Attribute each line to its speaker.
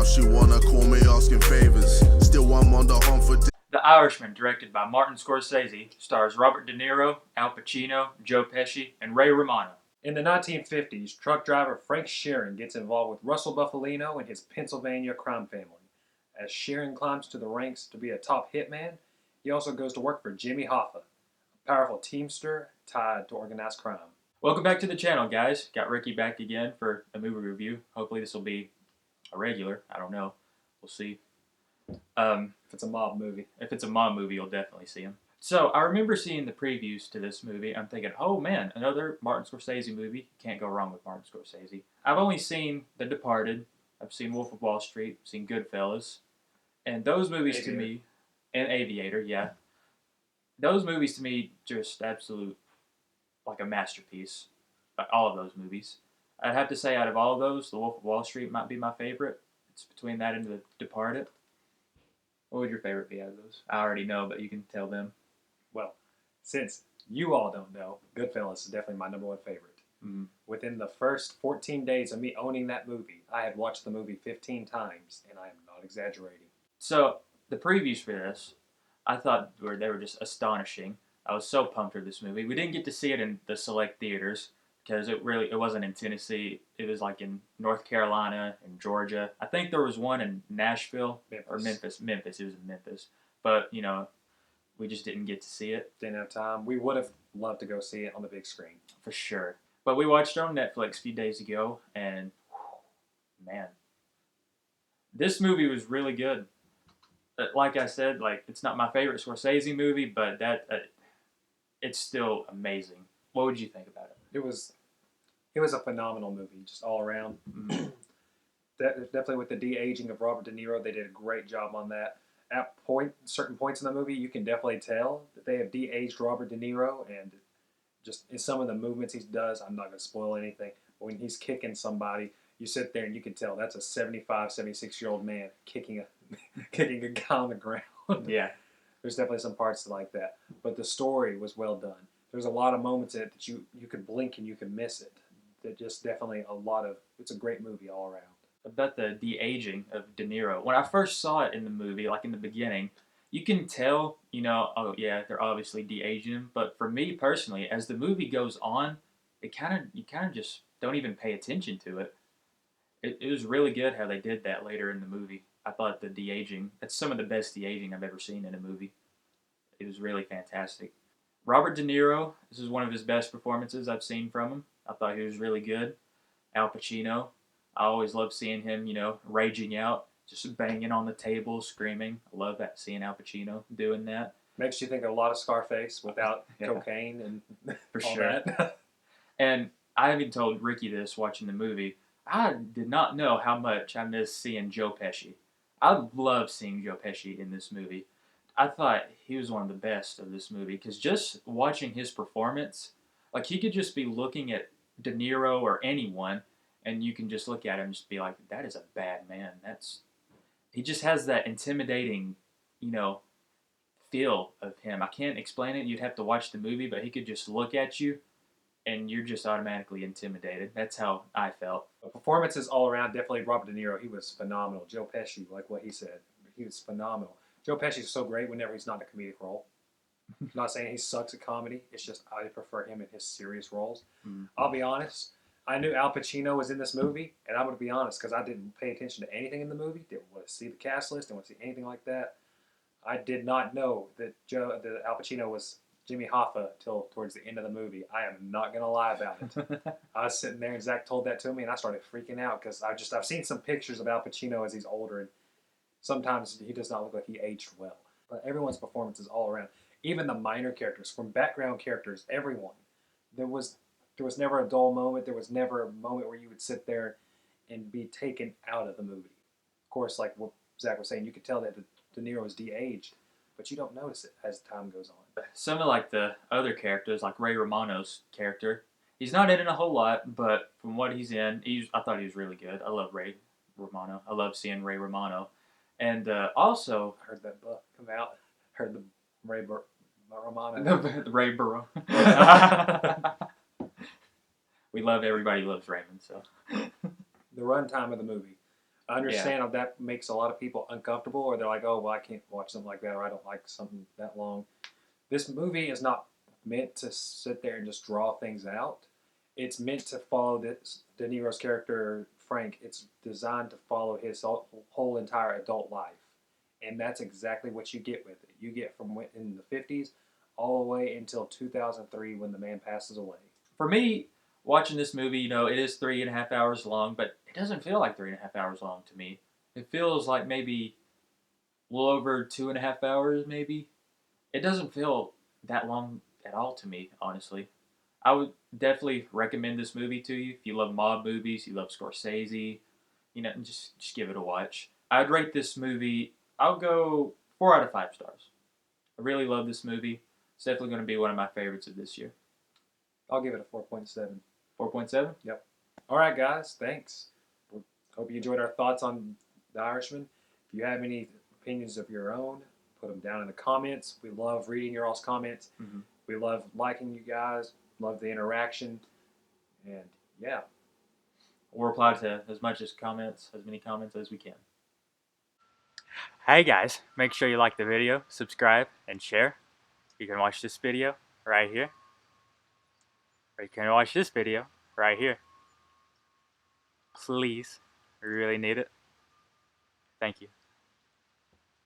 Speaker 1: she wanna call me asking favors. Still I'm on the hunt for.
Speaker 2: The Irishman, directed by Martin Scorsese, stars Robert De Niro, Al Pacino, Joe Pesci, and Ray Romano.
Speaker 3: In the 1950s, truck driver Frank Sheeran gets involved with Russell Bufalino and his Pennsylvania crime family. As Sheeran climbs to the ranks to be a top hitman, he also goes to work for Jimmy Hoffa, a powerful teamster tied to organized crime.
Speaker 2: Welcome back to the channel, guys. Got Ricky back again for a movie review. Hopefully this will be a regular. I don't know. We'll see.
Speaker 3: If it's a mob movie.
Speaker 2: If it's a mob movie, you'll definitely see him. So I remember seeing the previews to this movie. I'm thinking, oh man, another Martin Scorsese movie. Can't go wrong with Martin Scorsese. I've only seen The Departed. I've seen Wolf of Wall Street. Seen Goodfellas. And those movies to me, and Aviator, yeah. Those movies to me, just absolute, like a masterpiece. Like all of those movies. I'd have to say out of all of those, The Wolf of Wall Street might be my favorite. It's between that and The Departed. What would your favorite be out of those? I already know, but you can tell them.
Speaker 3: Well, since you all don't know, Goodfellas is definitely my #1 favorite.
Speaker 2: Mm-hmm.
Speaker 3: Within the first 14 days of me owning that movie, I had watched the movie 15 times, and I am not exaggerating.
Speaker 2: So, the previews for this, I thought they were just astonishing. I was so pumped for this movie. We didn't get to see it in the select theaters because it wasn't in Tennessee. It was like in North Carolina and Georgia. I think there was one in Nashville or Memphis. Memphis. It was in Memphis. But, you know, we just didn't get to see it.
Speaker 3: Didn't have time. We would have loved to go see it on the big screen.
Speaker 2: For sure. But we watched it on Netflix a few days ago, and man, this movie was really good. Like I said, like it's not my favorite Scorsese movie, but it's still amazing. What would you think about it?
Speaker 3: It was a phenomenal movie, just all around.
Speaker 2: Mm-hmm.
Speaker 3: Definitely with the de-aging of Robert De Niro, they did a great job on that. At certain points in the movie, you can definitely tell that they have de-aged Robert De Niro, and just in some of the movements he does, I'm not going to spoil anything, but when he's kicking somebody, you sit there and you can tell that's a 75, 76-year-old man kicking a guy on the ground.
Speaker 2: Yeah.
Speaker 3: There's definitely some parts like that. But the story was well done. There's a lot of moments in it that you could blink and you could miss it. That just definitely it's a great movie all around.
Speaker 2: About the de-aging of De Niro. When I first saw it in the movie, like in the beginning, you can tell, you know, oh yeah, they're obviously de-aging him. But for me personally, as the movie goes on, you kind of just don't even pay attention to it. It was really good how they did that later in the movie. I thought the de-aging, that's some of the best de-aging I've ever seen in a movie. It was really fantastic. Robert De Niro, this is one of his best performances I've seen from him. I thought he was really good. Al Pacino, I always love seeing him, you know, raging out, just banging on the table, screaming. I love that, seeing Al Pacino doing that.
Speaker 3: Makes you think a lot of Scarface without cocaine and
Speaker 2: for
Speaker 3: all
Speaker 2: sure.
Speaker 3: That.
Speaker 2: And I even told Ricky this watching the movie. I did not know how much I missed seeing Joe Pesci. I love seeing Joe Pesci in this movie. I thought he was one of the best of this movie because just watching his performance, like he could just be looking at De Niro or anyone, and you can just look at him and just be like, that is a bad man. He just has that intimidating, you know, feel of him. I can't explain it. You'd have to watch the movie, but he could just look at you, and you're just automatically intimidated. That's how I felt.
Speaker 3: The performances all around, definitely Robert De Niro, he was phenomenal. Joe Pesci, like what he said, he was phenomenal. Joe Pesci is so great whenever he's not in a comedic role. I'm not saying he sucks at comedy. It's just I prefer him in his serious roles.
Speaker 2: Mm-hmm.
Speaker 3: I'll be honest. I knew Al Pacino was in this movie, and I'm going to be honest because I didn't pay attention to anything in the movie. Didn't want to see the cast list. Didn't want to see anything like that. I did not know that Al Pacino was Jimmy Hoffa till towards the end of the movie. I am not going to lie about it. I was sitting there, and Zach told that to me, and I started freaking out because I've seen some pictures of Al Pacino as he's older, and sometimes he does not look like he aged well. But everyone's performances all around, even the minor characters, from background characters, everyone. There was never a dull moment. There was never a moment where you would sit there and be taken out of the movie. Of course, like what Zach was saying, you could tell that De Niro is de-aged, but you don't notice it as time goes on.
Speaker 2: Some of like the other characters, like Ray Romano's character, he's not in it a whole lot, but from what he's in, I thought he was really good. I love Ray Romano. I love seeing Ray Romano. And also,
Speaker 3: I heard that book come out. Heard the Ray Romano.
Speaker 2: The Ray Burrow. We love Everybody Loves Raymond. So
Speaker 3: the runtime of the movie, I understand how that makes a lot of people uncomfortable, or they're like, oh, well, I can't watch something like that, or I don't like something that long. This movie is not meant to sit there and just draw things out. It's meant to follow this De Niro's character, Frank. It's designed to follow his whole entire adult life. And that's exactly what you get with it. You get from in the 50s all the way until 2003 when the man passes away.
Speaker 2: For me, watching this movie, it is 3.5 hours long, but it doesn't feel like 3.5 hours long to me. It feels like maybe a little over 2.5 hours, maybe. It doesn't feel that long at all to me, honestly. I would definitely recommend this movie to you if you love mob movies, you love Scorsese, just give it a watch. I'd rate this movie. I'll go 4 out of 5 stars. I really love this movie. It's definitely going to be one of my favorites of this year.
Speaker 3: I'll give it a 4.7.
Speaker 2: 4.7?
Speaker 3: Yep. All right, guys. Thanks. Hope you enjoyed our thoughts on The Irishman. If you have any opinions of your own, put them down in the comments. We love reading your all's comments.
Speaker 2: Mm-hmm.
Speaker 3: We love liking you guys. Love the interaction. And yeah.
Speaker 2: We'll reply to as many comments as we can. Hey guys, make sure you like the video, subscribe, and share. You can watch this video right here. Or you can watch this video right here. Please. We really need it. Thank you.